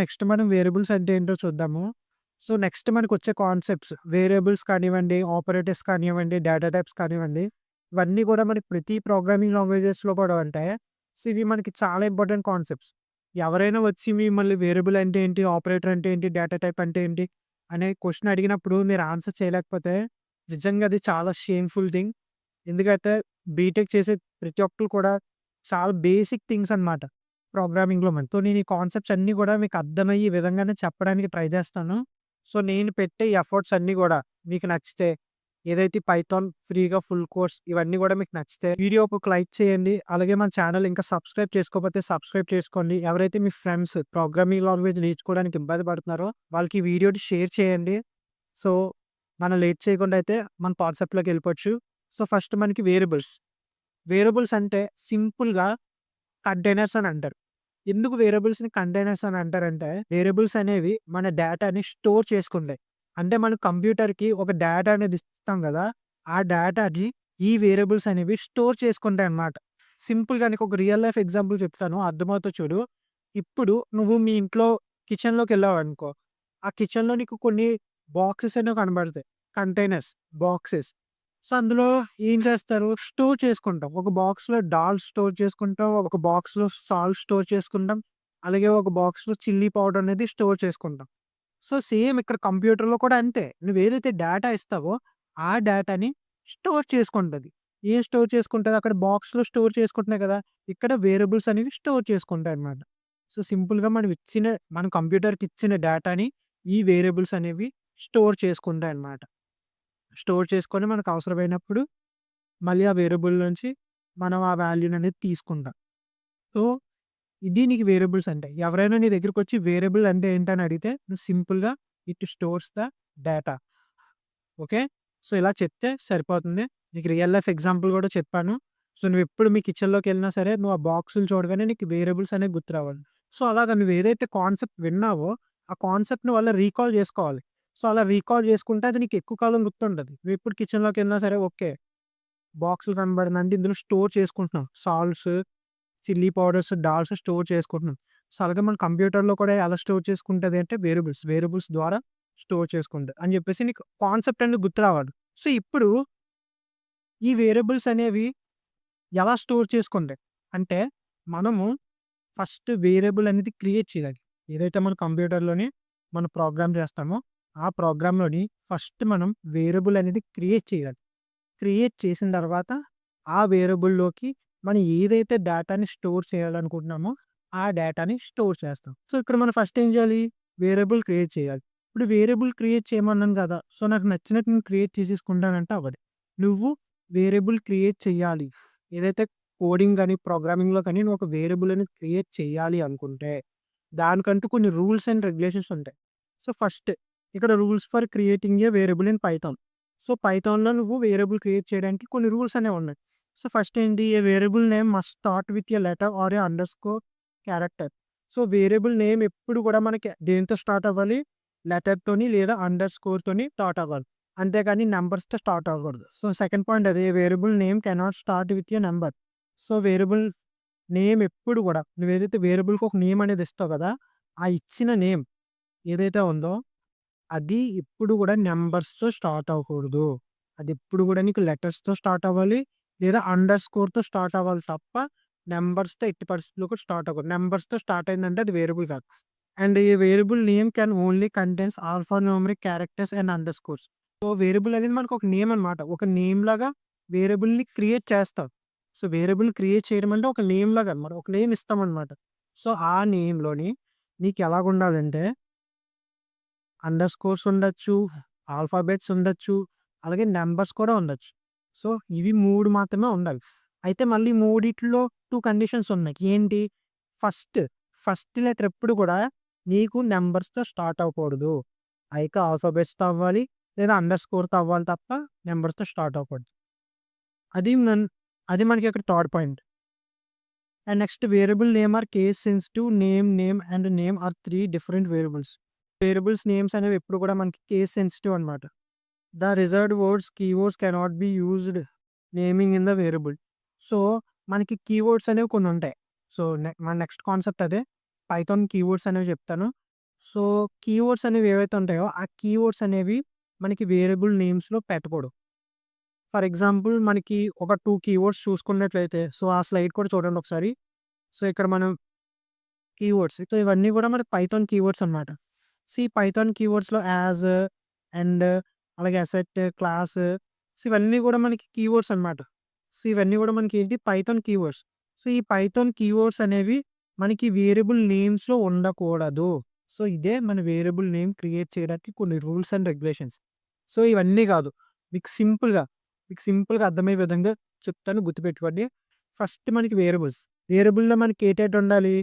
Next మనం variables అంటే ఏంటో చూద్దాము. సో, నెక్స్ట్ మనకొచ్చే కాన్సెప్ట్స్ వేరియబుల్స్ కానివ్వండి, ఆపరేటర్స్ కానివ్వండి, డేటా టైప్స్ కానివ్వండి, ఇవన్నీ కూడా మనకి ప్రతి ప్రోగ్రామింగ్ లాంగ్వేజెస్‌లో కూడా ఉంటాయి. సో, ఇవి మనకి చాలా ఇంపార్టెంట్ కాన్సెప్ట్స్. ఎవరైనా వచ్చి మిమ్మల్ని వేరియబుల్ అంటే ఏంటి? ఆపరేటర్ అంటే ఏంటి? డేటా టైప్ అంటే ఏంటి? అనే క్వెషన్ అడిగినప్పుడు మీరు ఆన్సర్ చేయలేకపోతే నిజంగా అది చాలా షేమ్‌ఫుల్ థింగ్. ఎందుకంటే బీటెక్ చేసే ప్రతి ఒక్కళ్ళు కూడా చాలా బేసిక్ థింగ్స్ అనమాట ప్రోగ్రామింగ్‌లో మనకి. సో, నేను ఈ కాన్సెప్ట్స్ అన్నీ గూడా మీకు అర్థమయ్యే విధంగానే చెప్పడానికి ట్రై చేస్తాను. సో, నేను పెట్టే ఎఫర్ట్స్ అన్నీ గూడా మీకు నచ్చితే, ఏదైతే పైథాన్ ఫ్రీగా ఫుల్ కోర్స్ ఇవన్నీ గూడా మీకు నచ్చితే వీడియోకి ఒక లైక్ చేయండి. అలాగే మన ఛానల్ ఇంకా సబ్స్క్రైబ్ చేసుకోకపోతే సబ్స్క్రైబ్ చేసుకోండి. ఎవరైతే మీ ఫ్రెండ్స్ ప్రోగ్రామింగ్ లాంగ్వేజ్ నేర్చుకోవడానికి ఇబ్బంది పడుతున్నారో వాళ్ళకి ఈ వీడియోని షేర్ చేయండి. సో, మనం లేట్ చేయకుండా అయితే మన కాన్సెప్ట్‌లోకెళ్ళిపోవచ్చు. సో, ఫస్ట్ మనకి వేరియబుల్స్. వేరియబుల్స్ అంటే సింపుల్‌గా కంటైనర్స్ అని అంటారు. ఎందుకు వేరియబుల్స్‌ని కంటైనర్స్ అని అంటారంటే, వేరియబుల్స్ అనేవి మన డేటాని స్టోర్ చేసుకుంటాయి. అంటే మన కంప్యూటర్‌కి ఒక డేటా అనేది ఇస్తాం గదా! ఆ డేటాని ఈ వేరియబుల్స్ అనేవి స్టోర్ చేసుకుంటాయన్నమాట. సింపుల్‌గా నీకొక రియల్ లైఫ్ ఎగ్జాంపుల్ చెప్తాను అర్థమవుద్దో చూడు. ఇప్పుడు నువ్వు మీ ఇంట్లో కిచెన్‌లోకెళ్ళావనుకో, ఆ కిచెన్‌లో నీకు కొన్ని బాక్సెస్ అనేవి కనబడతాయి. Containers, boxes. సో, అందులో ఏం చేస్తారు? స్టోర్ చేసుకుంటాం. ఒక బాక్స్‌లో దాల్ స్టోర్ చేసుకుంటాం. ఒక బాక్స్‌లో సాల్ట్ స్టోర్ చేసుకుంటాం. అలాగే ఒక బాక్స్‌లో చిల్లీ పౌడర్ అనేది స్టోర్ చేసుకుంటాం. సో, సేమ్ ఇక్కడ కంప్యూటర్‌లో కూడా అంతే. నువ్వేదైతే డేటా ఇస్తావో, ఆ డేటాని స్టోర్ చేసుకుంటది. ఏం స్టోర్ చేసుకుంటది? అక్కడ బాక్స్‌లో స్టోర్ చేసుకుంటున్నాయి కదా! ఇక్కడ వేరియబుల్స్ అనేవి స్టోర్ చేసుకుంటాయన్నమాట. సో, సింపుల్‌గా మన కంప్యూటర్‌కి ఇచ్చిన డేటాని ఈ వేరియబుల్స్ అనేవి స్టోర్ చేసుకుంటాయన్నమాట. స్టోర్ చేసుకొని మనకు అవసరమైనప్పుడు మళ్ళీ ఆ వేరియబుల్ నుంచి మనం ఆ వాల్యూననేది తీసుకుంటాం. సో, ఇది నీకు వేరియబుల్స్ అంటే. ఎవరైనా నీ దగ్గరకొచ్చి వేరియబుల్ అంటే ఏంటని అడిగితే నువ్వు సింపుల్‌గా it stores the data. Okay. So, ఇలా చెప్తే సరిపోతుంది. నీకు రియల్ లైఫ్ ఎగ్జాంపుల్ గూడా చెప్పాను. సో, నువ్వెప్పుడు మీ కిచెన్‌లోకెళ్ళినా సరే నువ్వు ఆ బాక్సులు చూడగానే నీకు వేరియబుల్స్ అనేవి గుర్తు రావాలి. సో, అలాగా నువ్వేదైతే కాన్సెప్ట్ విన్నావో, ఆ కాన్సెప్ట్‌ని మళ్ళా రీకాల్ జేసుకోవాలి. సో, అలా రీకాల్ జేసుకుంటే అది నీకు ఎక్కువ కాలం గుర్తుంటది. నువ్వెప్పుడు కిచెన్‌లోకెళ్ళినా సరే ఓకే. బాక్సులు కనబడిందంటే ఇందులో స్టోర్ చేసుకుంటున్నాం. Salts, chilli powders, dolls store చేసుకుంటున్నాం. సో, అలాగే మన కంప్యూటర్‌లో కూడా ఎలా స్టోర్ చేసుకుంటది అంటే వేరియబుల్స్. వేరియబుల్స్ ద్వారా స్టోర్ చేసుకుంటది అని జెప్పేసి నీకు కాన్సెప్ట్ అనేది గుర్తు రావాలి. సో, ఇప్పుడు ఈ వేరియబుల్స్ అనేవి ఎలా స్టోర్ చేసుకుంటాయి అంటే, మనము ఫస్ట్ వేరియబుల్ అనేది క్రియేట్ చేయాలి. ఏదైతే మన కంప్యూటర్‌లోని మనం ప్రోగ్రామ్ చేస్తామో, ఆ ప్రోగ్రామ్‌లోని ఫస్ట్ మనం వేరియబుల్ అనేది క్రియేట్ చేయాలి. క్రియేట్ చేసిన తర్వాత ఆ వేరియబుల్‌లోకి మనం ఏదైతే డేటాని స్టోర్ చేయాలనుకుంటున్నామో, ఆ డేటాని స్టోర్ చేస్తాం. సో, ఇక్కడ మనం ఫస్ట్ ఏం చేయాలి? వేరియబుల్ క్రియేట్ చేయాలి. ఇప్పుడు వేరియబుల్ క్రియేట్ చేయమన్నాను కదా! సో, నాకు నచ్చినట్టు నేను క్రియేట్ చేసేసుకుంటానంటే అవ్వదు. నువ్వు వేరియబుల్ క్రియేట్ చేయాలి. ఏదైతే కోడింగ్ గాని, ప్రోగ్రామింగ్‌లో కానీ నువ్వు ఒక వేరియబుల్ అనేది క్రియేట్ చేయాలి అనుకుంటే, దానికంటూ కొన్ని రూల్స్ అండ్ రెగ్యులేషన్స్ ఉంటాయి. సో, ఫస్ట్ ఇక్కడ rules for creating a variable in Python. So, పైథాన్‌లో నువ్వు వేరియబుల్ క్రియేట్ చేయడానికి కొన్ని రూల్స్ అనేవున్నాయి. సో, ఫస్ట్ ఏంటి? A variable name must start with a letter or a underscore character. So, variable name ఎప్పుడు కూడా మనకి దేనితో స్టార్ట్ అవ్వాలి? లెటర్‌తోని లేదా అండర్‌స్కోర్‌తోని స్టార్ట్ అవ్వాలి. అంతేగాని నంబర్స్‌తో స్టార్ట్ అవ్వకూడదు. సో, సెకండ్ పాయింట్ అదే variable name cannot start with a number. So, variable name ఎప్పుడు గూడా నువ్వేదైతే వేరియబుల్‌కి ఒక నేమ్ అనేది ఇస్తావు కదా! ఆ ఇచ్చిన నేమ్ ఏదైతే ఉందో అది ఎప్పుడు గూడా నంబర్స్‌తో స్టార్ట్ అవ్వకూడదు. అదెప్పుడు గూడా నీకు లెటర్స్‌తో స్టార్ట్ అవ్వాలి. లేదా అండర్ స్కోర్‌తో స్టార్ట్ అవ్వాలి తప్ప నంబర్స్‌తో ఎట్టి పరిస్థితిలో కూడా స్టార్ట్ అవ్వకూడదు. నంబర్స్‌తో స్టార్ట్ అయిందంటే అది వేరియబుల్ కాదు. అండ్ ఈ variable name can only contains alpha numeric characters and under scores. So, variable అనేది మనకు ఒక నేమ్ అనమాట. ఒక నేమ్ లాగా వేరియబుల్‌ని క్రియేట్ చేస్తాం. సో, వేరియబుల్ క్రియేట్ చేయడం అంటే ఒక నేమ్ లాగా అన్నమాట. ఒక నేమ్ ఇస్తామనమాట. సో, ఆ నేమ్‌లోని నీకెలాగుండాలంటే అండర్ స్కోర్స్ ఉండొచ్చు, ఆల్ఫాబెట్స్ ఉండొచ్చు, అలాగే నంబర్స్ కూడా ఉండొచ్చు. సో, ఇవి 3 మాత్రమే ఉండాలి. అయితే మళ్ళీ మూడిట్లో 2 కండిషన్స్ ఉన్నాయి. ఏంటి? ఫస్ట్, ఫస్ట్ లెటర్ ఎప్పుడు కూడా నీకు నంబర్స్‌తో స్టార్ట్ అవ్వకూడదు. అయితే ఆల్ఫాబెట్స్‌తో అవ్వాలి, లేదా అండర్ స్కోర్‌తో అవ్వాలి తప్ప నంబర్స్‌తో స్టార్ట్ అవ్వకూడదు. అది మన్ అది మనకి ఇక్కడ third point. And next variable name or case sensitive name and name or 3 different variables. Variables names అనేవి ఎప్పుడు కూడా మనకి కేస్ సెన్సిటివ్ అనమాట. The reserved words, keywords cannot be used naming in the variable. So, మనకి keywords అనేవి కొన్ని ఉంటాయి. So, మన నెక్స్ట్ కాన్సెప్ట్ అదే. పైథాన్ కీవర్డ్స్ అనేవి చెప్తాను. సో, కీవర్డ్స్ అనేవి ఏవైతే ఉంటాయో, ఆ కీవర్డ్స్ అనేవి మనకి వేరియబుల్ నేమ్స్‌లో పెట్టకూడదు. ఫర్ ఎగ్జాంపుల్ మనకి ఒక 2 కీవర్డ్స్ చూసుకున్నట్లయితే, సో, ఆ స్లైడ్ కూడా చూడండి ఒకసారి. సో, ఇక్కడ మనం కీవర్డ్స్. సో, ఇవన్నీ గూడా మనకి పైథాన్ కీవర్డ్స్ అనమాట. పైథాన్ కీవర్డ్స్‌లో యాజ్ అండ్ అలాగే అసెట్, క్లాస్ సో, ఇవన్నీ గూడా మనకి కీవర్డ్స్ అనమాట. సో, ఇవన్నీ గూడా మనకి ఏంటి పైథాన్ కీవర్డ్స్. సో, ఈ పైథాన్ కీవర్డ్స్ అనేవి మనకి వేరియబుల్ నేమ్స్‌లో ఉండకూడదు. సో, ఇదే మన వేరియబుల్ నేమ్ క్రియేట్ చేయడానికి కొన్ని రూల్స్ అండ్ రెగ్యులేషన్స్. సో, ఇవన్నీ గాదు. మీకు సింపుల్‌గా, మీకు సింపుల్‌గా అర్థమయ్యే విధంగా చెప్తాను గుర్తుపెట్టుకోండి. ఫస్ట్ మనకి వేరియబుల్స్. వేరియబుల్‌లో మనకి ఏటేటుండాలి?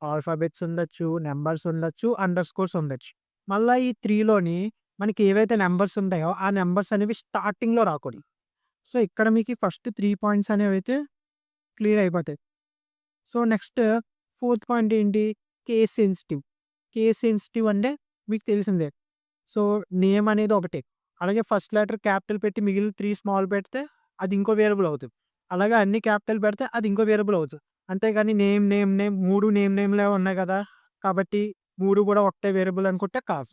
ఆల్ఫాబెట్స్ ఉండొచ్చు, నంబర్స్ ఉండొచ్చు, అండర్ స్కోర్స్ ఉండొచ్చు. మళ్ళా ఈ 3లోని మనకి ఏవైతే నంబర్స్ ఉంటాయో, ఆ నంబర్స్ అనేవి స్టార్టింగ్‌లో రాకూడదు. సో, ఇక్కడ మీకు ఫస్ట్ 3 పాయింట్స్ అనేవైతే క్లియర్ అయిపోతాయి. సో, నెక్స్ట్ ఫోర్త్ పాయింట్ ఏంటి? Case sensitive. కేస్ సెన్సిటివ్ అంటే మీకు తెలిసిందే. సో, నేమ్ అనేది ఒకటే. అలాగే ఫస్ట్ లెటర్ క్యాపిటల్ పెట్టి మిగిలిన 3 స్మాల్ పెడితే అది ఇంకో వేరియబుల్ అవుతది. అలాగే అన్ని క్యాపిటల్ పెడితే అది ఇంకో వేరియబుల్ అవుతది. అంతేగాని నేమ్, నేమ్, నేమ్ 3 నేమ్ నేమ్‌లే ఉన్నాయి కదా! కాబట్టి 3 కూడా ఒకటే వేరియబుల్ అనుకుంటే కాదు.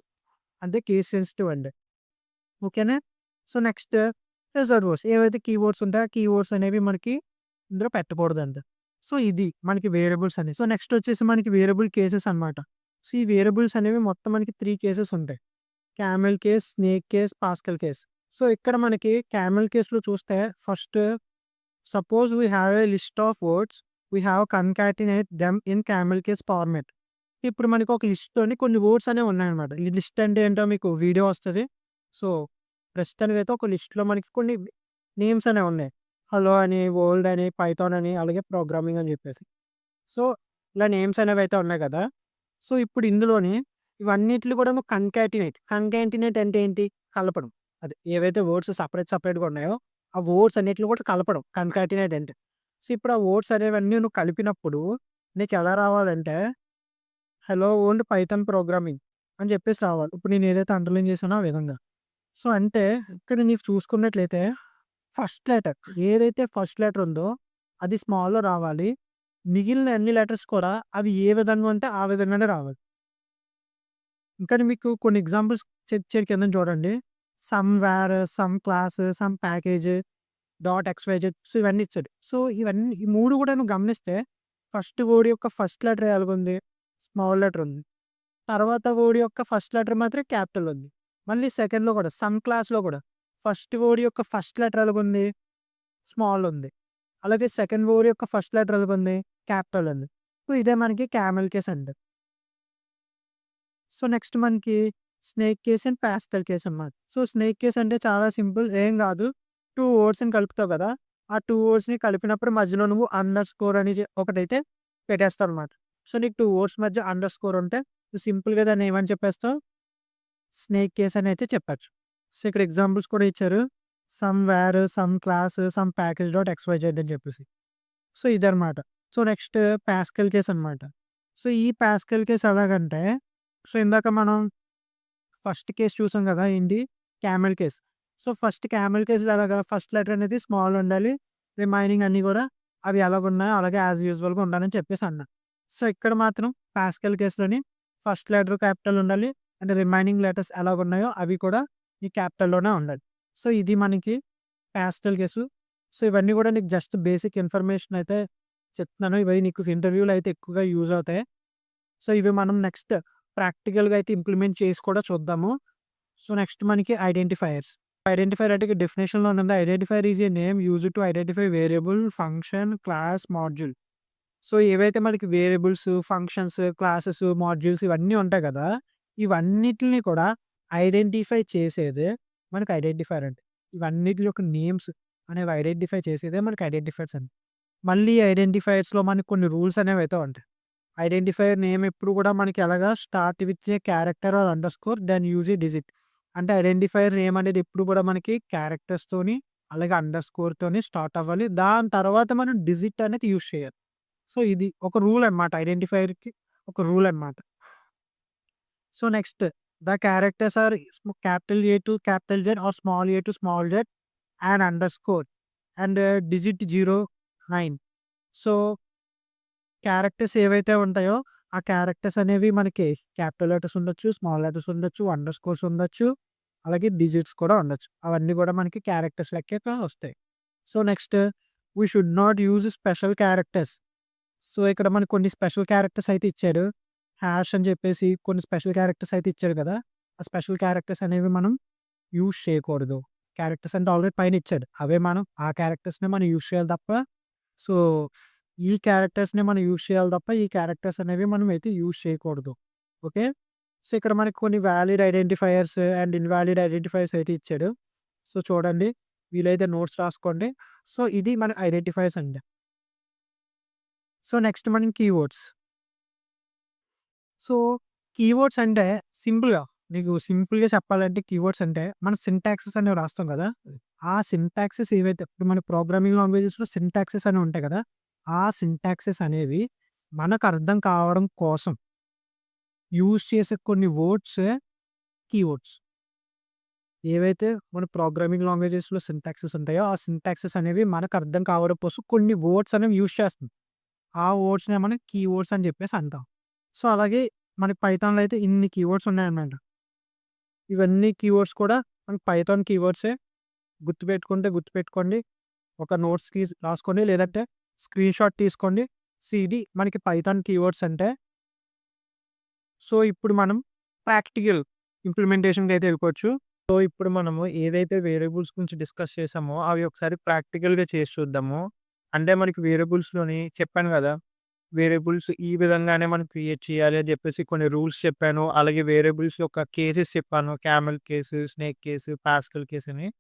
అంతే కేస్ సెన్సిటివ్ అంటే. ఓకేనా? So, next reserve words. ఏవైతే కీవర్డ్స్ ఉంటాయో, ఆ కీవర్డ్స్ అనేవి మనకి ఇందులో పెట్టకూడదంతే. సో, ఇది మనకి వేరియబుల్స్ అనేవి. సో, నెక్స్ట్ వచ్చేసి మనకి వేరియబుల్ కేసెస్ అనమాట. సో, ఈ వేరియబుల్స్ అనేవి మొత్తం మనకి 3 కేసెస్ ఉంటాయి. Camel case, snake case, Pascal case. So, ఇక్కడ మనకి క్యామెల్ కేస్‌లో చూస్తే first suppose we have a list of words. We have concatenate them in camel case format. ఇప్పుడు మనకి ఒక లిస్ట్‌లోని కొన్ని వర్డ్స్ అనేవి ఉన్నాయన్నమాట. ఈ లిస్ట్ అంటే ఏంటో మీకు వీడియో వస్తది. సో, ప్రస్తుతానికైతే ఒక లిస్ట్‌లో మనకి కొన్ని నేమ్స్ అనేవి ఉన్నాయి. హలో అని, వరల్డ్ అని, పైథాన్ అని, అలాగే ప్రోగ్రామింగ్ అని చెప్పేసి. సో, ఇలా నేమ్స్ అనేవైతే ఉన్నాయి కదా! సో, ఇప్పుడు ఇందులోని ఇవన్నిటిని కూడాను కన్కాటినేట్ అంటే ఏంటి? కలపడం. అదే ఏవైతే వర్డ్స్ సెపరేట్‌గా ఉన్నాయో, ఆ వర్డ్స్ అన్నిటిని కూడా కలపడం కన్కాటినేట్ అంటే. సో, ఇప్పుడు ఆ వర్డ్స్ అనేవన్నీ నువ్వు కలిపినప్పుడు నీకెలా రావాలంటే, హలో వరల్డ్ పైథాన్ ప్రోగ్రామింగ్ అని చెప్పేసి రావాలి. ఇప్పుడు నేను ఏదైతే అండర్‌లైన్ చేశానో ఆ విధంగా. సో, అంటే ఇక్కడ నీకు చూసుకున్నట్లయితే ఫస్ట్ లెటర్ ఏదైతే ఫస్ట్ లెటర్ ఉందో అది స్మాల్‌లో రావాలి. మిగిలిన అన్ని లెటర్స్ కూడా అవి ఏ విధంగా ఉంటే ఆ విధంగానే రావాలి. ఇంకాని మీకు కొన్ని ఎగ్జాంపుల్స్ ఇచ్చారు కిందన చూడండి. Somewhere, some class, some package, dot xyz so, ఇవన్నీ ఇచ్చాడు. సో, ఇవన్నీ ఈ 3 కూడా నువ్వు గమనిస్తే ఫస్ట్ వర్డ్ యొక్క ఫస్ట్ లెటర్ ఎలాగుంది? స్మాల్ లెటర్ ఉంది. తర్వాత వర్డ్ యొక్క ఫస్ట్ లెటర్ మాత్రం క్యాపిటల్ ఉంది. మళ్ళీ సెకండ్‌లో కూడా సమ్ క్లాస్‌లో కూడా ఫస్ట్ వర్డ్ యొక్క ఫస్ట్ లెటర్ ఎలాగుంది? స్మాల్ ఉంది. అలాగే సెకండ్ వర్డ్ యొక్క ఫస్ట్ లెటర్ ఎలాగుంది? క్యాపిటల్ ఉంది. సో, ఇదే మనకి క్యామెల్ కేస్ అంటారు. సో, నెక్స్ట్ మనకి snake case and pascal case అన్నమాట. సో, స్నేక్ కేస్ అంటే చాలా సింపుల్. ఏం గాదు. 2 వర్డ్స్‌ని కలుపుతావు గదా! ఆ 2 వర్డ్స్‌ని కలిపినప్పుడు మధ్యలో నువ్వు అండర్ స్కోర్ అని ఒకటైతే పెట్టేస్తావన్నమాట. సో, నీకు 2 వర్డ్స్ మధ్య అండర్ స్కోర్ ఉంటే నువ్వు సింపుల్‌గా దాన్ని ఏమని చెప్పేస్తావు? స్నేక్ కేస్ అని అయితే చెప్పొచ్చు. సో, ఇక్కడ ఎగ్జాంపుల్స్ కూడా ఇచ్చారు. Some var, some class, some package dot XYZ అని చెప్పేసి. సో, ఇదనమాట. సో, నెక్స్ట్ పాస్కల్ కేస్ అనమాట. సో, ఈ పాస్కల్ కేస్ ఎలాగంటే, సో, ఇందాక మనం ఫస్ట్ కేస్ చూసాం గదా! ఏంటి camel case. So, first camel కేస్‌లో ఎలాగా ఫస్ట్ లెటర్ అనేది స్మాల్ ఉండాలి. రిమైనింగ్ అన్నీ గూడా అవి ఎలాగున్నాయో అలాగే యాజ్ యూజువల్‌గా ఉండాలని చెప్పేసి అన్నా. సో, ఇక్కడ మాత్రం పాస్కల్ కేస్‌లోని ఫస్ట్ లెటర్ క్యాపిటల్ ఉండాలి. అండ్ రిమైనింగ్ లెటర్స్ ఎలాగున్నాయో అవి కూడా ఈ క్యాపిటల్‌లోనే ఉండాలి. సో, ఇది మనకి పాస్కల్ కేసు. సో, ఇవన్నీ గూడా నీకు జస్ట్ బేసిక్ ఇన్ఫర్మేషన్ అయితే చెప్తున్నాను. ఇవి నీకు ఇంటర్వ్యూలో అయితే ఎక్కువగా యూజ్ అవుతాయి. సో, ఇవి మనం నెక్స్ట్ ప్రాక్టికల్‌గా అయితే ఇంప్లిమెంట్ చేసి కూడా చూద్దాము. సో, నెక్స్ట్ మనకి ఐడెంటిఫైయర్స్. ఐడెంటిఫైయర్ అంటే డెఫినిషన్‌లోనే ఉంది. Identifier is a name used to identify variable, function, class, module. So, ఏవైతే మనకి వేరియబుల్స్, ఫంక్షన్స్, క్లాసెస్, మాడ్యూల్స్ ఇవన్నీ ఉంటాయి కదా! ఇవన్నిటిని కూడా ఐడెంటిఫై చేసేదే మనకి ఐడెంటిఫైయర్ అంటే. ఇవన్నిటి యొక్క నేమ్స్ అనేవి ఐడెంటిఫై చేసేదే మనకి ఐడెంటిఫైయర్స్ అండి. మళ్ళీ ఐడెంటిఫైయర్స్‌లో మనకు కొన్ని రూల్స్ అనేవైతే ఉంటాయి. ఐడెంటిఫైయర్ నేమ్ ఎప్పుడు కూడా మనకి ఎలాగా start with a character or underscore then use a digit. అంటే ఐడెంటిఫైయర్ నేమ్ అనేది ఎప్పుడు కూడా మనకి క్యారెక్టర్స్‌తోని అలాగే అండర్‌స్కోర్‌తోని స్టార్ట్ అవ్వాలి. దాని తర్వాత మనం డిజిట్ అనేది యూజ్ చేయాలి. సో, ఇది ఒక రూల్ అన్నమాట. ఐడెంటిఫైయర్‌కి ఒక రూల్ అన్నమాట. So, next the characters are capital A to capital Z or small a to small z and underscore and digit 0, 9. So characters ఏవైతే ఉంటాయో, ఆ క్యారెక్టర్స్ అనేవి మనకి క్యాపిటల్ లెటర్స్ ఉండొచ్చు, స్మాల్ లెటర్స్ ఉండొచ్చు, అండర్ స్కోర్స్ ఉండొచ్చు, అలాగే డిజిట్స్ కూడా ఉండొచ్చు. అవన్నీ కూడా మనకి క్యారెక్టర్స్ లెక్కే వస్తాయి. So, next we should not use special characters. So, ఇక్కడ మనకు కొన్ని స్పెషల్ క్యారెక్టర్స్ అయితే ఇచ్చాడు. హాష్ అని చెప్పేసి కొన్ని స్పెషల్ క్యారెక్టర్స్ అయితే ఇచ్చాడు కదా! ఆ స్పెషల్ క్యారెక్టర్స్ అనేవి మనం యూజ్ చేయకూడదు. క్యారెక్టర్స్ అంటే ఆల్రెడీ పైన ఇచ్చాడు. అవే మనం ఆ క్యారెక్టర్స్‌నే మనం యూజ్ చేయాలి తప్ప, సో, ఈ క్యారెక్టర్స్‌నే మనం యూజ్ చేయాలి తప్ప, ఈ క్యారెక్టర్స్ అనేవి మనం అయితే యూజ్ చేయకూడదు. ఓకే. సో, ఇక్కడ మనకి కొన్ని valid identifiers and invalid identifiers అయితే ఇచ్చాడు. సో, చూడండి. వీలైతే నోట్స్ రాసుకోండి. సో, ఇది మన ఐడెంటిఫైయర్స్ అండి. సో, నెక్స్ట్ మనం కీవర్డ్స్. సో, కీవర్డ్స్ అంటే సింపుల్‌గా మీకు సింపుల్‌గా చెప్పాలంటే కీవర్డ్స్ అంటే మన సింటాక్సెస్ అనేవి రాస్తాం కదా! ఆ సింటాక్సెస్ ఏవైతే ఇప్పుడు మన ప్రోగ్రామింగ్ లాంగ్వేజెస్‌లో సింటాక్సెస్ అనేవి ఉంటాయి కదా! ఆ సింటాక్సెస్ అనేవి మనకు అర్థం కావడం కోసం యూజ్ చేసే కొన్ని వర్డ్సే కీవర్డ్స్. ఏవైతే మన ప్రోగ్రామింగ్ లాంగ్వేజెస్‌లో సింటాక్సెస్ ఉంటాయో, ఆ సింటాక్సెస్ అనేవి మనకు అర్థం కావడం కోసం కొన్ని వర్డ్స్ అనేవి యూజ్ చేస్తాం. ఆ వర్డ్స్‌నే మనం కీవర్డ్స్ అని చెప్పేసి అంటాం. సో, అలాగే మనకి పైథాన్‌లో అయితే ఇన్ని కీవర్డ్స్ ఉన్నాయన్నమాట. ఇవన్నీ కీవర్డ్స్ కూడా మనకి పైథాన్ కీవర్డ్సే. గుర్తుపెట్టుకుంటే గుర్తుపెట్టుకోండి. ఒక నోట్స్‌కి రాసుకోండి. లేదంటే స్క్రీన్‌షాట్ తీసుకోండి. సో, ఇది మనకి పైథాన్ కీవర్డ్స్ అంటే. సో, ఇప్పుడు మనం ప్రాక్టికల్ ఇంప్లిమెంటేషన్‌కైతే వెళ్ళిపోవచ్చు. సో, ఇప్పుడు మనము ఏదైతే వేరియబుల్స్ గురించి డిస్కస్ చేసామో అవి ఒకసారి ప్రాక్టికల్‌గా చేసి చూద్దాము. అంటే మనకి వేరియబుల్స్‌లోని చెప్పాను గదా! వేరియబుల్స్ ఈ విధంగానే మనం క్రియేట్ చేయాలి అని చెప్పేసి కొన్ని రూల్స్ చెప్పాను. అలాగే వేరియబుల్స్ యొక్క కేసెస్ చెప్పాను. Camel case, snake case, pascal case అని.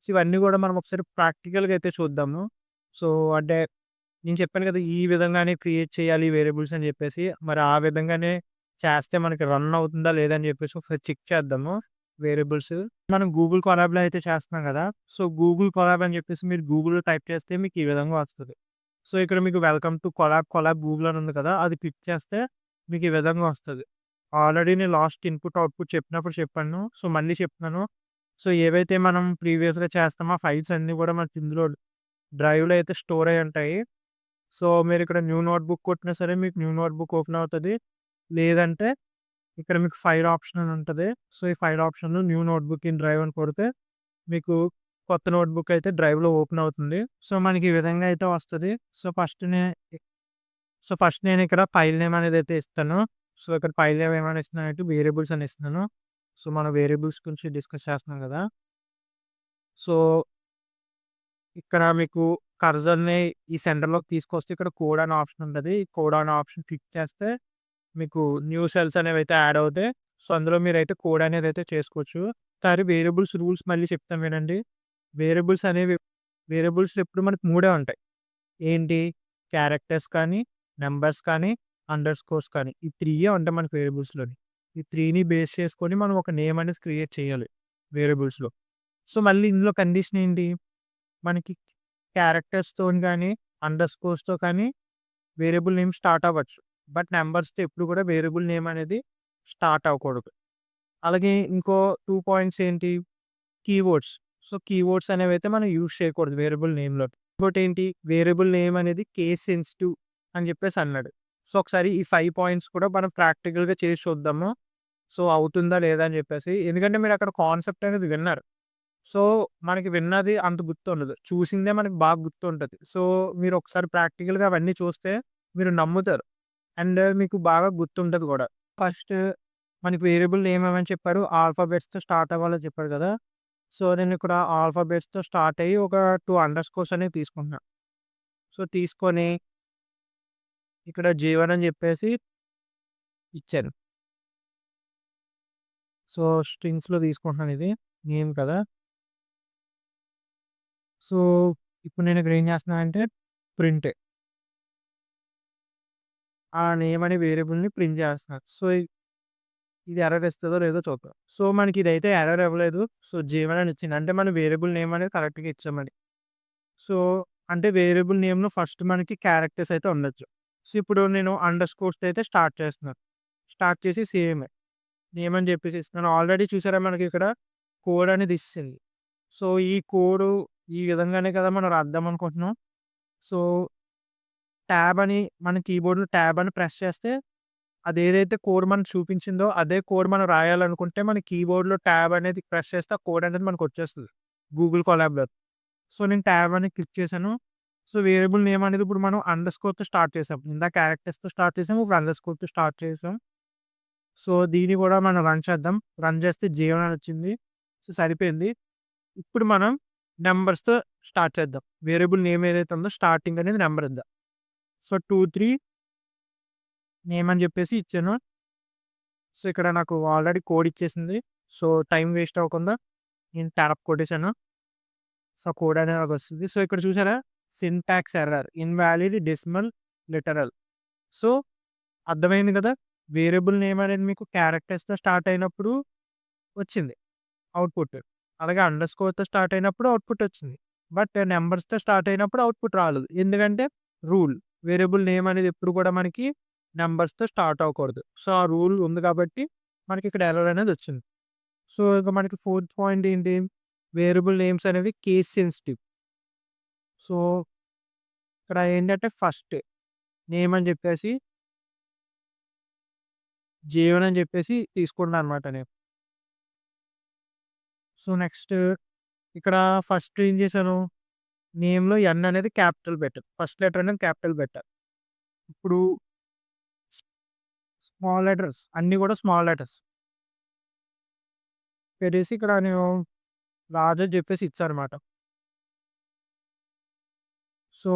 సో, ఇవన్నీ గూడా మనం ఒకసారి ప్రాక్టికల్‌గా అయితే చూద్దాము. సో, అంటే నేను చెప్పాను కదా! ఈ విధంగానే క్రియేట్ చేయాలి వేరియబుల్స్ అని జెప్పేసి. మరి ఆ విధంగానే చేస్తే మనకి రన్ అవుతుందా లేదా అని జెప్పేసి ఒకసారి చెక్ చేద్దాము వేరియబుల్స్. మనం గూగుల్ కొలాబ్‌లో అయితే చేస్తున్నాం గదా! సో, గూగుల్ కొలాబ్ అని జెప్పేసి మీరు గూగుల్‌లో టైప్ చేస్తే మీకు ఈ విధంగా వస్తది. సో, ఇక్కడ మీకు వెల్కమ్ టు కొలాబ్ గూగుల్ అని ఉంది కదా! అది క్లిక్ చేస్తే మీకు ఈ విధంగా వస్తది. ఆల్రెడీ నేను లాస్ట్ ఇన్‌పుట్, అవుట్‌పుట్ చెప్పినప్పుడు చెప్పాను. సో, మళ్ళీ చెప్తున్నాను. సో, ఏవైతే మనం ప్రీవియస్‌గా చేస్తామో ఆ ఫైల్స్ అన్నీ గూడా మనకి ఇందులో డ్రైవ్‌లో అయితే స్టోర్ అయ్యి ఉంటాయి. సో, మీరిక్కడ న్యూ నోట్‌బుక్ కొట్టినా సరే మీకు న్యూ నోట్‌బుక్ ఓపెన్ అవుతది. లేదంటే ఇక్కడ మీకు ఫైల్ ఆప్షన్ అని ఉంటది. సో, ఈ ఫైల్ ఆప్షన్‌లో న్యూ నోట్‌బుక్ ఇన్ డ్రైవ్ అని కొడితే మీకు కొత్త నోట్‌బుక్ అయితే డ్రైవ్‌లో ఓపెన్ అవుతుంది. సో, మనకి ఈ విధంగా అయితే వస్తది. సో, ఫస్ట్ నేను ఇక్కడ ఫైల్ నేమ్ అనేది అయితే ఇస్తాను. సో, ఇక్కడ ఫైల్ నేమ్ ఏమని ఇస్తున్నానంటే వేరియబుల్స్ అని ఇస్తున్నాను. సో, మనం వేరియబుల్స్ గురించి డిస్కస్ చేస్తున్నాం గదా! సో, ఇక్కడ మీకు కర్సర్‌ని ఈ సెంటర్‌లోకి తీసుకొస్తే ఇక్కడ కోడ్ అనే ఆప్షన్ ఉంటది. ఈ కోడ్ అనే ఆప్షన్ క్లిక్ చేస్తే మీకు న్యూ సెల్స్ అనేవైతే యాడ్ అవుతాయి. సో, అందులో మీరైతే కోడ్ అనేదైతే చేసుకోవచ్చు. ఒకసారి వేరియబుల్స్ రూల్స్ మళ్ళీ చెప్తాను వినండి. వేరియబుల్స్ అనేవి వేరియబుల్స్‌లో ఎప్పుడు మనకు మూడే ఉంటాయి. ఏంటి? క్యారెక్టర్స్ కానీ, నంబర్స్ కానీ, అండర్ స్కోర్స్ కానీ. ఈ 3యే ఉంటాయి మనకు వేరియబుల్స్‌లోని. ఈ 3ని బేస్ చేసుకొని మనం ఒక నేమ్ అనేది క్రియేట్ చేయాలి వేరియబుల్స్‌లో. సో, మళ్ళీ ఇందులో కండిషన్ ఏంటి? మనకి క్యారెక్టర్స్‌తోని గాని, అండర్ స్కోర్స్‌తో కానీ వేరియబుల్ నేమ్ స్టార్ట్ అవ్వచ్చు. బట్ నంబర్స్‌తో ఎప్పుడు కూడా వేరియబుల్ నేమ్ అనేది స్టార్ట్ అవ్వకూడదు. అలాగే ఇంకో 2 పాయింట్స్ ఏంటి? కీవర్డ్స్. సో, కీవర్డ్స్ అనేవైతే మనం యూజ్ చేయకూడదు వేరియబుల్ నేమ్‌లో. ఇంకోటేంటి? వేరియబుల్ నేమ్ అనేది కేస్ సెన్సిటివ్ అని చెప్పేసి అన్నాడు. సో, ఒకసారి ఈ 5 పాయింట్స్ కూడా మనం ప్రాక్టికల్‌గా చేసి చూద్దాము. సో, అవుతుందా లేదా అని చెప్పేసి. ఎందుకంటే మీరక్కడ కాన్సెప్ట్ అనేది విన్నారు. సో, మనకి విన్నది అంత గుర్తుండదు. చూసిందే మనకి బాగా గుర్తుంటది. సో, మీరొకసారి ప్రాక్టికల్‌గా అవన్నీ చూస్తే మీరు నమ్ముతారు. అండ్ మీకు బాగా గుర్తుంటది గూడా. ఫస్ట్ మనకి వేరియబుల్ నేమ్ ఏమని చెప్పారు? ఆల్ఫాబెట్స్‌తో స్టార్ట్ అవ్వాలని చెప్పాడు గదా! సో, నేనిక్కడ ఆల్ఫాబెట్స్‌తో స్టార్ట్ అయ్యి ఒక 2 అండర్ స్కోర్స్ అనేవి తీసుకుంటున్నా. సో, తీసుకొని ఇక్కడ J1 అని జెప్పేసి ఇచ్చాను. సో, స్ట్రింగ్స్‌లో తీసుకుంటున్నాను ఇది. నేమ్ కదా! సో, ఇప్పుడు నేనిక్కడ ఏం జేస్తున్నానంటే ప్రింట్. ఆ నేమ్ అనే వేరియబుల్‌ని ప్రింట్ జేస్తున్నాను. సో, ఇది ఎర్రర్ ఇస్తదో లేదో చూద్దాం. సో, మనకిదైతే ఎర్రర్ ఇవ్వలేదు. సో, J1 అని ఇచ్చింది. అంటే మన వేరియబుల్ నేమ్ అనేది కరెక్ట్‌గా ఇచ్చామని. సో, అంటే వేరియబుల్ నేమ్‌లో ఫస్ట్ మనకి క్యారెక్టర్స్ అయితే ఉండొచ్చు. సో, ఇప్పుడు నేను అండర్ స్కోర్స్‌తో అయితే స్టార్ట్ చేస్తున్నాను. స్టార్ట్ చేసి సేమ్ నేమ్ అని చెప్పేసి ఇస్తున్నాను. ఆల్రెడీ చూసారా మనకిక్కడ కోడ్ అనేది ఇచ్చేసింది. సో, ఈ కోడు ఈ విధంగానే కదా మనం రాద్దాం అనుకుంటున్నాం. సో, ట్యాబ్ అని మన కీబోర్డ్‌లో ట్యాబ్ అని ప్రెస్ చేస్తే అదేదైతే కోడ్ మనకు చూపించిందో అదే కోడ్ మనం రాయాలనుకుంటే మన కీబోర్డ్‌లో ట్యాబ్ అనేది ప్రెస్ చేస్తే ఆ కోడ్ అనేది మనకొచ్చేస్తది. గూగుల్ కొలాబ్‌లో. సో, నేను ట్యాబ్ అని క్లిక్ చేశాను. సో, వేరియబుల్ నేమ్ అనేది ఇప్పుడు మనం అండర్‌స్కోర్‌తో స్టార్ట్ చేసాం. ఇందాక క్యారెక్టర్స్‌తో స్టార్ట్ చేసాం. ఇప్పుడు అండర్‌స్కోర్‌తో స్టార్ట్ చేసాం. సో, దీన్ని కూడా మనం రన్ చేద్దాం. రన్ చేస్తే జీవన్ అని వచ్చింది. సో, సరిపోయింది. ఇప్పుడు మనం నంబర్స్‌తో స్టార్ట్ చేద్దాం. వేరియబుల్ నేమ్ ఏదైతే ఉందో స్టార్టింగ్ అనేది నంబర్ ఇద్దాం. సో, 2, 3 నేమ్ అని చెప్పేసి ఇచ్చాను. సో, ఇక్కడ నాకు ఆల్రెడీ కోడ్ ఇచ్చేసింది. సో, టైమ్ వేస్ట్ అవ్వకుండా నేను ట్యాప్ కొట్టేసాను. సో, కోడ్ అనేది నాకొస్తుంది. సో, ఇక్కడ చూసారా? Syntax error, invalid decimal literal. So, అర్థమైంది కదా! వేరియబుల్ నేమ్ అనేది మీకు క్యారెక్టర్స్‌తో స్టార్ట్ అయినప్పుడు వచ్చింది అవుట్‌పుట్. అలాగే అండర్‌స్కోర్‌తో స్టార్ట్ అయినప్పుడు అవుట్‌పుట్ వచ్చింది. బట్ నంబర్స్‌తో స్టార్ట్ అయినప్పుడు అవుట్‌పుట్ రాలేదు. ఎందుకంటే రూల్. వేరియబుల్ నేమ్ అనేది ఎప్పుడు కూడా మనకి నంబర్స్‌తో స్టార్ట్ అవ్వకూడదు. సో, ఆ రూల్ ఉంది కాబట్టి మనకి ఇక్కడ ఎర్రర్ అనేది వచ్చింది. సో, ఇక మనకి ఫోర్త్ పాయింట్ ఏంటి? వేరియబుల్ నేమ్స్ అనేవి కేస్ సెన్సిటివ్. సో, ఇక్కడ ఏంటంటే ఫస్ట్ నేమ్ అని చెప్పేసి జీవన్ అని చెప్పేసి తీసుకున్నాను అనమాట నేను. సో, నెక్స్ట్ ఇక్కడ ఫస్ట్ ఏం చేశాను? నేమ్‌లో ఎన్ అనేది క్యాపిటల్ పెట్టాను. ఫస్ట్ లెటర్ అనేది క్యాపిటల్ పెట్టా. ఇప్పుడు స్మాల్ లెటర్స్ అన్నీ కూడా స్మాల్ లెటర్స్ పెట్టేసి ఇక్కడ నేను రాజు అని చెప్పేసి ఇచ్చానమాట. సో,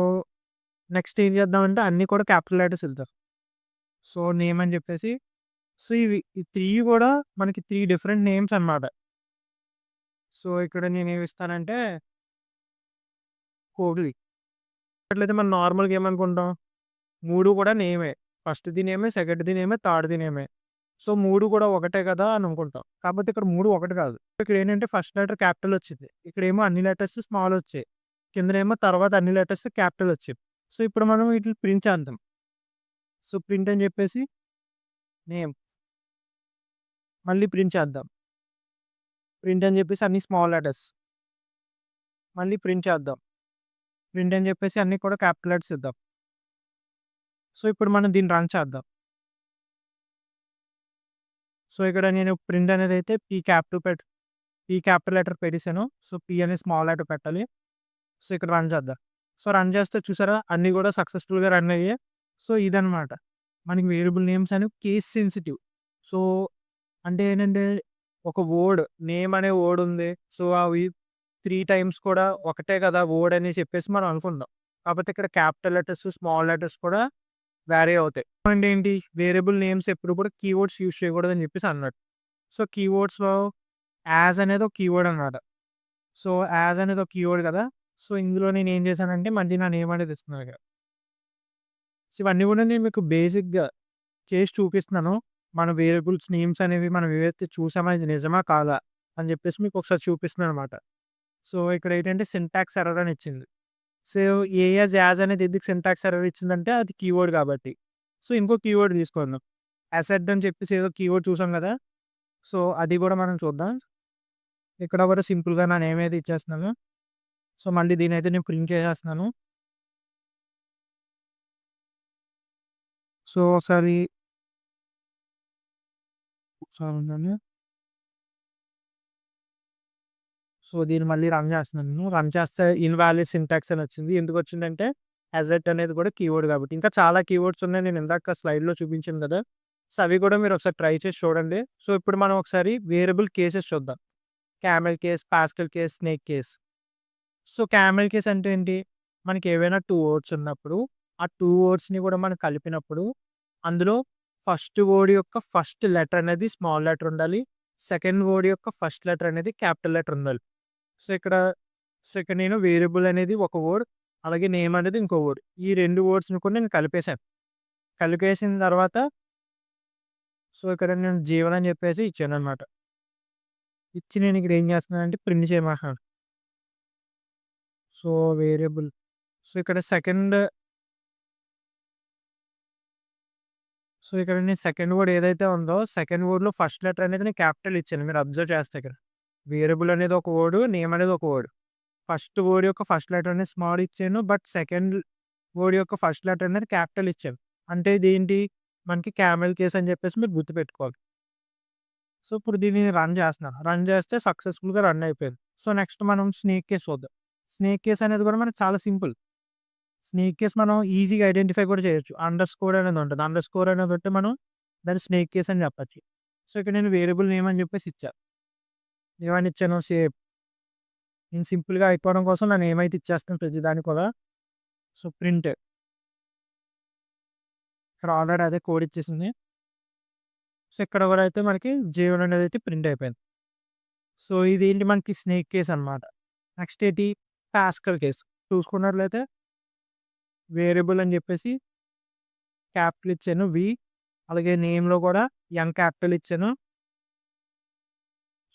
నెక్స్ట్ ఏం చేద్దామంటే అన్నీ కూడా క్యాపిటల్ లెటర్స్ ఇద్దాం. సో, నేమ్ అని చెప్పేసి సో, ఈ 3 కూడా మనకి 3 డిఫరెంట్ నేమ్స్ అన్నమాట. సో, ఇక్కడ నేనేమి ఇస్తానంటే కోహ్లీ. అట్లయితే మనం నార్మల్‌గా ఏమనుకుంటాం? 3 కూడా నేమే. ఫస్ట్‌ది నేమే, సెకండ్‌ది నేమే, థర్డ్‌ది నేమే. సో, 3 కూడా ఒకటే కదా అని అనుకుంటాం. కాకపోతే ఇక్కడ 3 ఒకటి కాదు. ఇక్కడేంటంటే ఫస్ట్ లెటర్ క్యాపిటల్ వచ్చింది. ఇక్కడేమో అన్ని లెటర్స్ స్మాల్ వచ్చాయి. కిందనేమో తర్వాత అన్ని లెటర్స్ క్యాపిటల్ వచ్చాయి. సో, ఇప్పుడు మనం వీటిని ప్రింట్ చేద్దాం. సో, ప్రింట్ అని చెప్పేసి నేమ్ మళ్ళీ ప్రింట్ చేద్దాం. ప్రింట్ అని చెప్పేసి అన్ని స్మాల్ లెటర్స్ మళ్ళీ ప్రింట్ చేద్దాం. ప్రింట్ అని చెప్పేసి అన్ని కూడా క్యాపిటల్ లెటర్స్ ఇద్దాం. సో, ఇప్పుడు మనం దీన్ని రన్ చేద్దాం. సో, ఇక్కడ నేను ప్రింట్ అనేదైతే పీ క్యాపిటల్ లెటర్ పెట్టేసాను. సో, పీ అనేది స్మాల్ లెటర్ పెట్టాలి. సో, ఇక్కడ రన్ చేద్దాం. సో, రన్ చేస్తే చూసారా అన్నీ కూడా సక్సెస్‌ఫుల్‌గా రన్ అయ్యాయి. సో, ఇదనమాట. మనకి వేరియబుల్ నేమ్స్ అనేవి కేస్ సెన్సిటివ్. సో, అంటే ఏంటంటే ఒక వర్డ్ నేమ్ అనే వర్డ్ ఉంది. సో, అవి 3 టైమ్స్ కూడా ఒకటే కదా వర్డ్ అని చెప్పేసి మనం అనుకుంటాం. కాకపోతే ఇక్కడ క్యాపిటల్ లెటర్స్, స్మాల్ లెటర్స్ కూడా వేరీ అవుతాయి. పాయింట్ ఏంటి? వేరియబుల్ నేమ్స్ ఎప్పుడు కూడా కీవర్డ్స్ యూజ్ చేయకూడదని చెప్పేసి అన్నాడు. సో, కీవర్డ్స్‌లో యాజ్ అనేది ఒక కీవర్డ్ అన్నమాట. సో, యాజ్ అనేది ఒక కీవర్డ్ కదా! సో, ఇందులో నేనేం చేశానంటే మళ్ళీ నా నేమ్ అనేది ఇస్తున్నాను ఇక్కడ. సో, ఇవన్నీ కూడా నేను మీకు బేసిక్‌గా చేసి చూపిస్తున్నాను. మన వేరియబుల్స్ నేమ్స్ అనేవి మనం ఏవైతే చూసామో అది నిజమా? కాదా? అని చెప్పేసి మీకు ఒకసారి చూపిస్తున్నానన్నమాట. సో, ఇక్కడ ఏంటంటే సింటాక్స్ ఎర్రర్ అని ఇచ్చింది. సో, యాజ్ అనేది ఎందుకు సింటాక్స్ ఎర్రర్ ఇచ్చిందంటే అది కీవర్డ్ కాబట్టి. సో, ఇంకో కీవర్డ్ తీసుకుందాం. అసెట్ అని చెప్పేసి ఏదో కీవర్డ్ చూసాం కదా! సో, అది కూడా మనం చూద్దాం. ఇక్కడ కూడా సింపుల్‌గా నా నేమ్ అయితే ఇచ్చేస్తున్నాను. సో, మళ్ళీ దీన్నైతే నేను ప్రింట్ చేసేస్తున్నాను. సో, ఒకసారి ఉండండి. సో, దీన్ని మళ్ళీ రన్ చేస్తున్నాను నేను. రన్ చేస్తే ఇన్‌వాలిడ్ సింటాక్స్ అని వచ్చింది. ఎందుకొచ్చిందంటే అసెట్ అనేది కూడా కీవర్డ్ కాబట్టి. ఇంకా చాలా కీవర్డ్స్ ఉన్నాయి. నేను ఇందాక స్లైడ్‌లో చూపించాను కదా! సో, అవి కూడా మీరు ఒకసారి ట్రై చేసి చూడండి. సో, ఇప్పుడు మనం ఒకసారి వేరియబుల్ కేసెస్ చూద్దాం. Camel case, Pascal case, snake case. So, camel case అంటే ఏంటి? మనకి ఏవైనా 2 వర్డ్స్ ఉన్నప్పుడు, ఆ 2 వర్డ్స్‌ని కూడా మనం కలిపినప్పుడు, అందులో ఫస్ట్ వర్డ్ యొక్క ఫస్ట్ లెటర్ అనేది స్మాల్ లెటర్ ఉండాలి. సెకండ్ వర్డ్ యొక్క ఫస్ట్ లెటర్ అనేది క్యాపిటల్ లెటర్ ఉండాలి. సో, ఇక్కడ నేను వేరియబుల్ అనేది ఒక వర్డ్, అలాగే నేమ్ అనేది ఇంకో వర్డ్. ఈ 2 వర్డ్స్‌ని కూడా నేను కలిపేసాను. కలిపేసిన తర్వాత సో, ఇక్కడ నేను జీవన్ అని చెప్పేసి ఇచ్చాననమాట. ఇచ్చి నేను ఇక్కడ ఏం చేస్తున్నానంటే ప్రింట్ చేయమంటున్నాను. సో, వేరియబుల్ సో, ఇక్కడ ఇక్కడ నేను సెకండ్ వర్డ్ ఏదైతే ఉందో, సెకండ్ వర్డ్‌లో ఫస్ట్ లెటర్ అనేది నేను క్యాపిటల్ ఇచ్చాను. మీరు అబ్జర్వ్ చేస్తే ఇక్కడ. వేరియబుల్ అనేది ఒక వర్డ్, నేమ్ అనేది ఒక వర్డ్. ఫస్ట్ వర్డ్ యొక్క ఫస్ట్ లెటర్ అనేది స్మాల్ ఇచ్చాను. బట్ సెకండ్ వర్డ్ యొక్క ఫస్ట్ లెటర్ అనేది క్యాపిటల్ ఇచ్చాను. అంటే ఇదేంటి మనకి క్యామెల్ కేస్ అని చెప్పేసి మీరు గుర్తుపెట్టుకోవాలి. సో, ఇప్పుడు దీన్ని నేను రన్ చేస్తున్నాను. రన్ చేస్తే సక్సెస్‌ఫుల్‌గా రన్ అయిపోయింది. సో, నెక్స్ట్ మనం స్నేక్ కేస్ చూద్దాం. స్నేక్ కేస్ అనేది కూడా మనకు చాలా సింపుల్. స్నేక్ కేస్ మనం ఈజీగా ఐడెంటిఫై కూడా చేయొచ్చు. అండర్‌స్కోర్ అనేది ఉంటది. అండర్‌స్కోర్ అనేది ఉంటే మనం దాన్ని స్నేక్ కేస్ అని చెప్పొచ్చు. సో, ఇక్కడ నేను వేరియబుల్ నేమ్ అని చెప్పేసి ఇచ్చా. ఏమని ఇచ్చాను సేవ్. నేను సింపుల్‌గా అయిపోవడం కోసం నేను ఏమైతే ఇచ్చేస్తాను ప్రతి దానికి కూడా. సో, ప్రింట్ ఇక్కడ ఆల్రెడీ అదే కోడ్ ఇచ్చేసింది. సో, ఇక్కడ కూడా అయితే మనకి J1 అనేది అయితే ప్రింట్ అయిపోయింది. సో, ఇదేంటి మనకి స్నేక్ కేస్ అన్నమాట. నెక్స్ట్ ఏంటి పాస్కల్ కేస్. చూసుకున్నట్లయితే వేరియబుల్ అని చెప్పేసి క్యాపిటల్ ఇచ్చాను వి. అలాగే నేమ్‌లో కూడా ఎన్ క్యాపిటల్ ఇచ్చాను.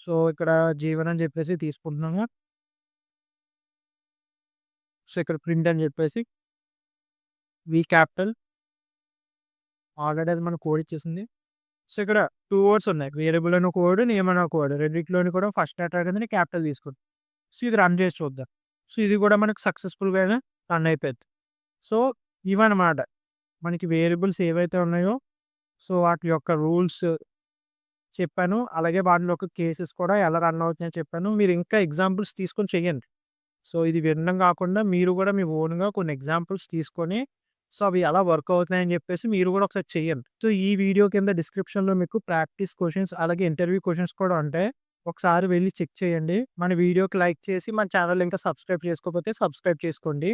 సో, ఇక్కడ J1 అని చెప్పేసి తీసుకుంటున్నాను. సో, ఇక్కడ ప్రింట్ అని చెప్పేసి వి క్యాపిటల్ ఆల్రెడీ అది మనకు కోడ్ ఇచ్చేసింది. సో, ఇక్కడ 2 వర్డ్స్ ఉన్నాయి. వేరియబుల్ అని ఒక వర్డ్, నేమ్ అని ఒక వర్డ్. రెండిట్లోని కూడా ఫస్ట్ లెటర్ అనేది క్యాపిటల్ తీసుకోండి. సో, ఇది రన్ చేసి చూద్దాం. సో, ఇది కూడా మనకు సక్సెస్‌ఫుల్‌గానే రన్ అయిపోద్ది. సో, ఇవన్నమాట. మనకి వేరియబుల్స్ ఏవైతే ఉన్నాయో, సో, వాటి యొక్క రూల్స్ చెప్పాను. అలాగే వాటిలో యొక్క కేసెస్ కూడా ఎలా రన్ అవుతున్నాయో చెప్పాను. మీరు ఇంకా ఎగ్జాంపుల్స్ తీసుకొని చేయండి. సో, ఇది వినడం కాకుండా మీరు కూడా మీ ఓన్‌గా కొన్ని ఎగ్జాంపుల్స్ తీసుకొని, సో, అవి ఎలా వర్క్ అవుతున్నాయని చెప్పేసి మీరు కూడా ఒకసారి చేయండి. సో, ఈ వీడియో కింద డిస్క్రిప్షన్‌లో మీకు ప్రాక్టీస్ క్వెషన్స్ అలాగే ఇంటర్వ్యూ క్వెషన్స్ కూడా ఉంటాయి. ఒకసారి వెళ్లి చెక్ చేయండి. మన వీడియోకి లైక్ చేసి మన ఛానల్ ఇంకా సబ్స్క్రైబ్ చేసుకోకపోతే సబ్స్క్రైబ్ చేసుకోండి.